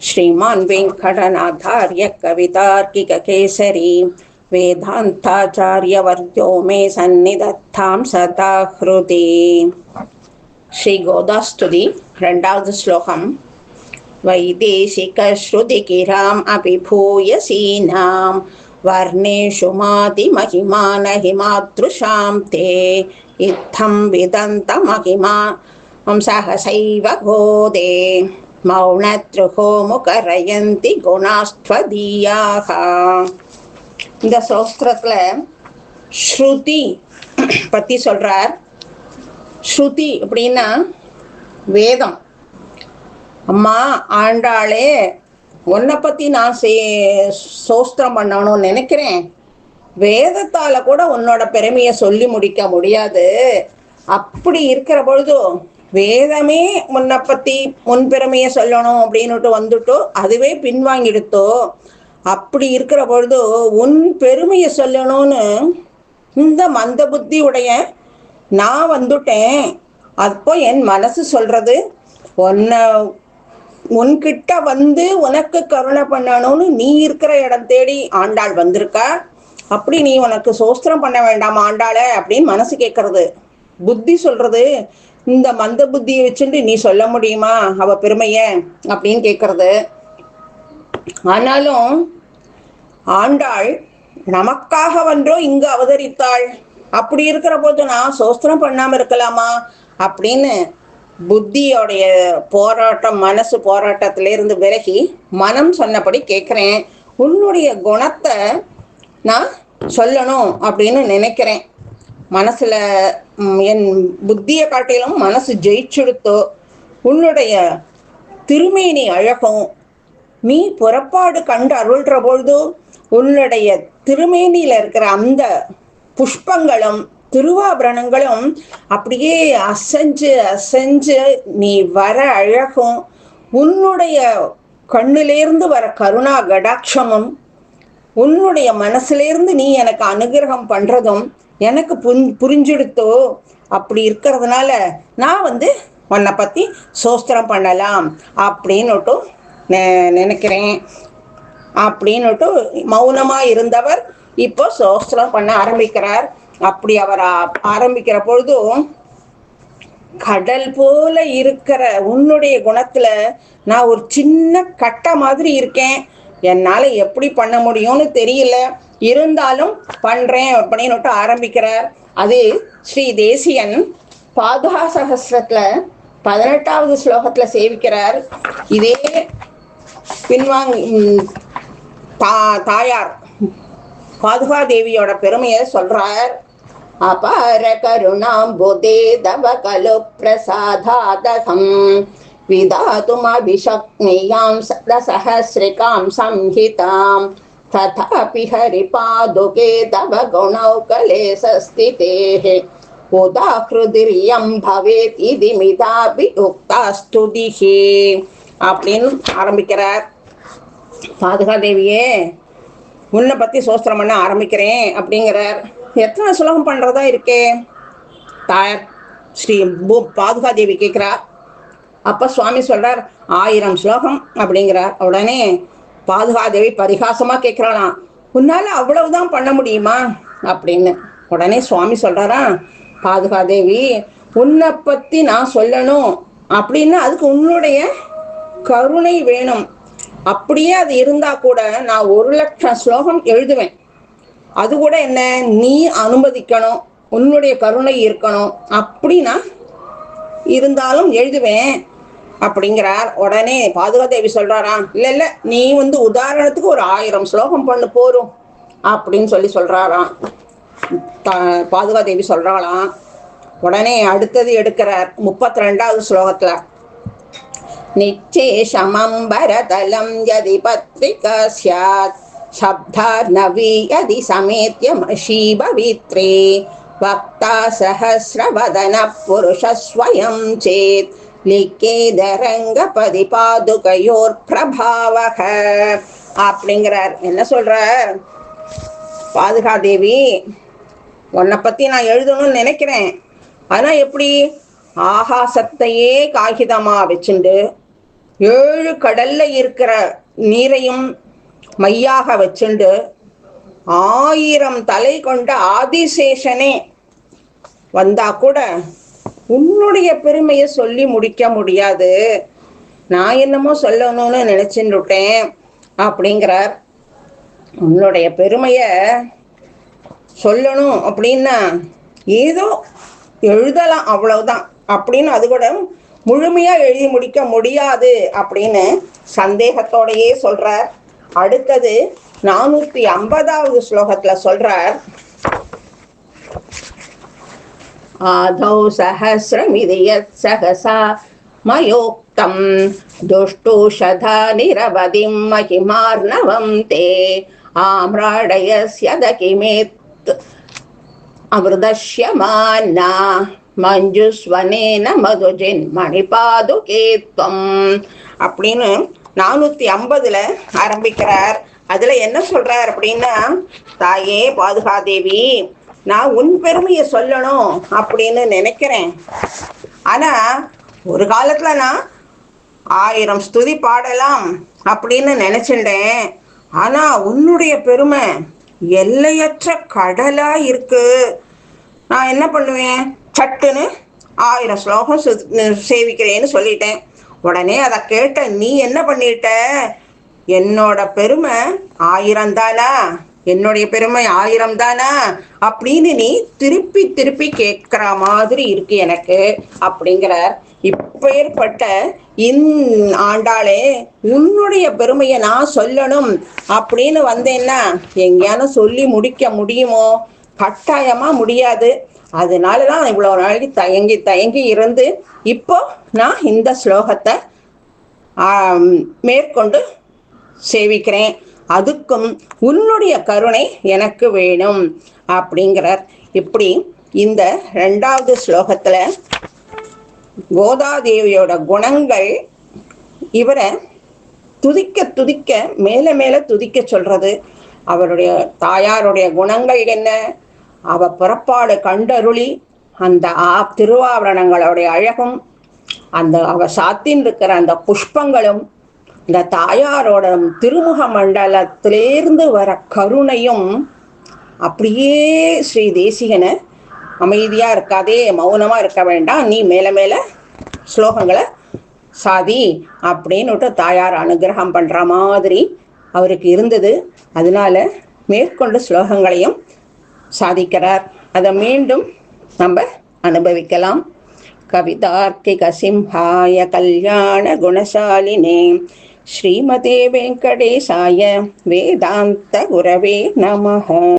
श्रीमान् वेङ्कटनाथार्य कवितार्किककेसरी वेदान्ताचार्यवर्यो मे सन्निधत्तां सदा हृदि. श्री गोदास्तुति रण्डावद् श्लोकम्. वैदेशिकश्रुतिगिराम् अभिभूयसीनां वर्णेषु मातिमहिमानहिमादृशां ते इत्थं विदन्तमहिमा सहसैव गोदे மௌனத்ருஹோ முகரயந்தி குணாஸ்த்வதீயாக. இந்த சோஸ்திரத்துல ஸ்ருதி பத்தி சொல்றார். ஸ்ருதி அப்படின்னா வேதம். அம்மா ஆண்டாளே, உன்னை பத்தி நான் சோஸ்திரம் பண்ணணும்னு நினைக்கிறேன். வேதத்தால கூட உன்னோட பெருமையை சொல்லி முடிக்க முடியாது. அப்படி இருக்கிற பொழுது வேதமே முன்னை பத்தி முன் பெருமையை சொல்லணும் அப்படின்னுட்டு வந்துட்டோ, அதுவே பின்வாங்கிடுத்தோ. அப்படி இருக்கிற பொழுது உன் பெருமையை சொல்லணும்னு இந்த மந்த புத்தி உடைய நான் வந்துட்டேன். அப்போ என் மனசு சொல்றது, உன்கிட்ட வந்து உனக்கு கருணை பண்ணணும்னு நீ இருக்கிற இடம் தேடி ஆண்டாள் வந்திருக்கா. அப்படி நீ உனக்கு சோஸ்திரம் பண்ண வேண்டாம் ஆண்டாள அப்படின்னு மனசு கேட்கறது. புத்தி சொல்றது, இந்த மந்த புத்தியை வச்சுட்டு நீ சொல்ல முடியுமா அவ பெருமைய அப்படின்னு கேட்கறது. ஆனாலும் ஆண்டாள் நமக்காக வன்றோ இங்கு அவதரித்தாள். அப்படி இருக்கிற போது நான் சோஸ்திரம் பண்ணாம இருக்கலாமா அப்படின்னு புத்தியோடைய போராட்டம், மனசு போராட்டத்திலிருந்து விலகி மனம் சொன்னபடி கேட்கிறேன். உன்னுடைய குணத்தை நான் சொல்லணும் அப்படின்னு நினைக்கிறேன். மனசுல என் புத்தியை காட்டிலும் மனசு ஜெயிச்சுடுத்தோ. உன்னுடைய திருமேனி அழகும், நீ புறப்பாடு கண்டு அருள்ற பொழுது உன்னுடைய திருமேனியில இருக்கிற அந்த புஷ்பங்களும் திருவாபரணங்களும் அப்படியே அசைஞ்சு அசைஞ்சு நீ வர அழகும், உன்னுடைய கண்ணிலேருந்து வர கருணா கடாட்சமும், உன்னுடைய மனசுலேருந்து நீ எனக்கு அனுகிரகம் பண்றதும் எனக்கு புரிஞ்சுடுத்தோ. அப்படி இருக்கிறதுனால நான் உன்னை பத்தி சோஸ்திரம் பண்ணலாம் அப்படின்னுட்டு நினைக்கிறேன் அப்படின்னுட்டு மௌனமா இருந்தவர் இப்போ சோஸ்திரம் பண்ண ஆரம்பிக்கிறார். அப்படி அவர் ஆரம்பிக்கிற பொழுதும், கடல் போல இருக்கிற உன்னுடைய குணத்துல நான் ஒரு சின்ன கட்டை மாதிரி இருக்கேன். என்னால எப்படி பண்ண முடியும்னு தெரியல, இருந்தாலும் பண்றேன் அப்படின்னு ஆரம்பிக்கிறார். அது ஸ்ரீ தேசியன் பாதுகா சகஸ்ரத்துல 18வது ஸ்லோகத்துல சேவிக்கிறார். இதே தாயார் பாதுகா தேவியோட பெருமையை சொல்றார். அபார கருணாம் புதே தவ கலு பிரசாதாதகம் விதாதும் அபிஷக்னியாம் சதசஹஸ்ரிகாம் சம்ஹிதாம் ததாபி ஹரிபாதுகே தவ குணௌகலேசஸ்திதேஹ உதாஹ்ருதிர்யம் பவேத் இதி மிதாபி உக்தாஸ்துதிஹி அப்படின்னு ஆரம்பிக்கிறார். பாதுகா தேவியே, உன்னை பத்தி சோஸ்திரம் பண்ண ஆரம்பிக்கிறேன் அப்படிங்கிறார். எத்தனை சுலகம் பண்றதா இருக்கே தாயார் ஸ்ரீ பாதுகா தேவி கேட்கிறார். அப்ப சுவாமி சொல்றார் 1000 ஸ்லோகம் அப்படிங்கிறார். உடனே பாதுகாதேவி பரிகாசமா கேட்கிறாளாம், உன்னால அவ்வளவுதான் பண்ண முடியுமா அப்படின்னு. உடனே சுவாமி சொல்றாரா, பாதுகாதேவி, உன்னை பத்தி நான் சொல்லணும் அப்படின்னா அதுக்கு உன்னுடைய கருணை வேணும். அப்படியே அது இருந்தா கூட நான் 1,00,000 ஸ்லோகம் எழுதுவேன். அது கூட என்ன, நீ அனுமதிக்கணும், உன்னுடைய கருணை இருக்கணும். அப்படின்னா இருந்தாலும் எழுதுவேன் அப்படிங்கிறார். உடனே பாதுகாதேவி சொல்றாராம், இல்ல நீ உதாரணத்துக்கு ஒரு 1000 ஸ்லோகம் பண்ணு போரும் அப்படின்னு சொல்றாராம். பாதுகாதேவி சொல்றாளாம். உடனே அடுத்தது எடுக்கிறார் 32வது ஸ்லோகத்துல. நிச்சேஷமம்பரதலம் யதி பத்ரிகா ஸ்யாத் சப்தார்ணவி யதி சமேத்ய மஷீபவித்ரே வக்தா சஹஸ்ரவதன புருஷஸ்வயம் சேத் லிக்கேதரங்கபதி பாதுகையோர் பிரபாவக அப்படிங்கிறார். என்ன சொல்றார் பாதுகாதேவி, உன்னை பத்தி நான் எழுதணும்னு நினைக்கிறேன். ஆனா எப்படி, ஆகாசத்தையே காகிதமா வச்சுண்டு 7 கடல்ல இருக்கிற நீரையும் மையாக வச்சுண்டு 1000 தலை கொண்ட ஆதிசேஷனே வந்தா கூட உன்னுடைய பெருமையை சொல்லி முடிக்க முடியாது. நான் என்னமோ சொல்லணும்னு நினைச்சுட்டேன் அப்படிங்கிறார். உன்னுடைய பெருமைய சொல்லணும் அப்படின்னா ஏதோ எழுதலாம், அவ்வளவுதான் அப்படின்னு, அது கூட முழுமையா எழுதி முடிக்க முடியாது அப்படின்னு சந்தேகத்தோடையே சொல்றார். அடுத்தது 450வது ஸ்லோகத்துல சொல்றார், ஆதௌ சஹஸ்ரமிதி யத் சஹசா மயோக்தம் துஷ்டூஷதா நிரவதிம் மகிமார்ணவம் தே ஆம்ராடயஸ்யத கிமேத் அமிர்தஷ்யமானா மஞ்சுஸ்வனேன மதுஜின் மணிபாதுகேத்வம் அப்படின்னு 450ல ஆரம்பிக்கிறார். அதுல என்ன சொல்றார் அப்படின்னா, தாயே பாதுகாதேவி, நான் உன் பெருமையை சொல்லணும் அப்படின்னு நினைக்கிறேன். ஆனா ஒரு காலத்துல நான் 1000 ஸ்துதி பாடலாம் அப்படின்னு நினைச்சுட்டேன். ஆனா உன்னுடைய பெருமை எல்லையற்ற கடலா இருக்கு. நான் என்ன பண்ணுவேன், சட்டுன்னு 1000 ஸ்லோகம் சேவிக்கிறேன்னு சொல்லிட்டேன். உடனே அதை கேட்ட நீ என்ன பண்ணிட்ட, என்னோட பெருமை 1000 தானா, என்னுடைய பெருமை 1000 தானா அப்படின்னு நீ திருப்பி திருப்பி கேட்கிற மாதிரி இருக்கு எனக்கு அப்படிங்கிறார். இப்பேற்பட்ட ஆண்டாளே, உன்னுடைய பெருமையை நான் சொல்லணும் அப்படின்னு வந்தேன்னா எங்கேயான சொல்லி முடிக்க முடியுமோ? கட்டாயமா முடியாது. அதனாலதான் இவ்வளவு நாளைக்கு தயங்கி தயங்கி இருந்து இப்போ நான் இந்த ஸ்லோகத்தை மேற்கொண்டு சேவிக்கிறேன். அதுக்கும் உன்னுடைய கருணை எனக்கு வேணும் அப்படிங்கிறார். இப்படி இந்த 2வது ஸ்லோகத்துல கோதாதேவியோட குணங்கள் இவரை துதிக்க துதிக்க மேல மேல துதிக்க சொல்றது. அவருடைய தாயாருடைய குணங்கள் என்ன, அவ புறப்பாடு கண்டருளி அந்த திருவாபரணங்களுடைய அழகும், அந்த அவ சாத்தின் இருக்கிற அந்த புஷ்பங்களும், இந்த தாயாரோட திருமுக மண்டலத்திலேருந்து வர கருணையும், அப்படியே ஸ்ரீ தேசிகனை அமைதியா இருக்காதே, மௌனமா இருக்க வேண்டாம், நீ மேல மேல ஸ்லோகங்களை சாதி அப்படின்னுட்டு தாயார் அனுகிரகம் பண்ற மாதிரி அவருக்கு இருந்தது. அதனால மேற்கொண்டு ஸ்லோகங்களையும் சாதிக்கிறார். அதை மீண்டும் நம்ம அனுபவிக்கலாம். கவிதார்க்கிக சிம்ஹாய கல்யாண குணசாலினே ஸ்ரீமதே வெங்கடேசாய வேதாந்த குரவே நமஹ.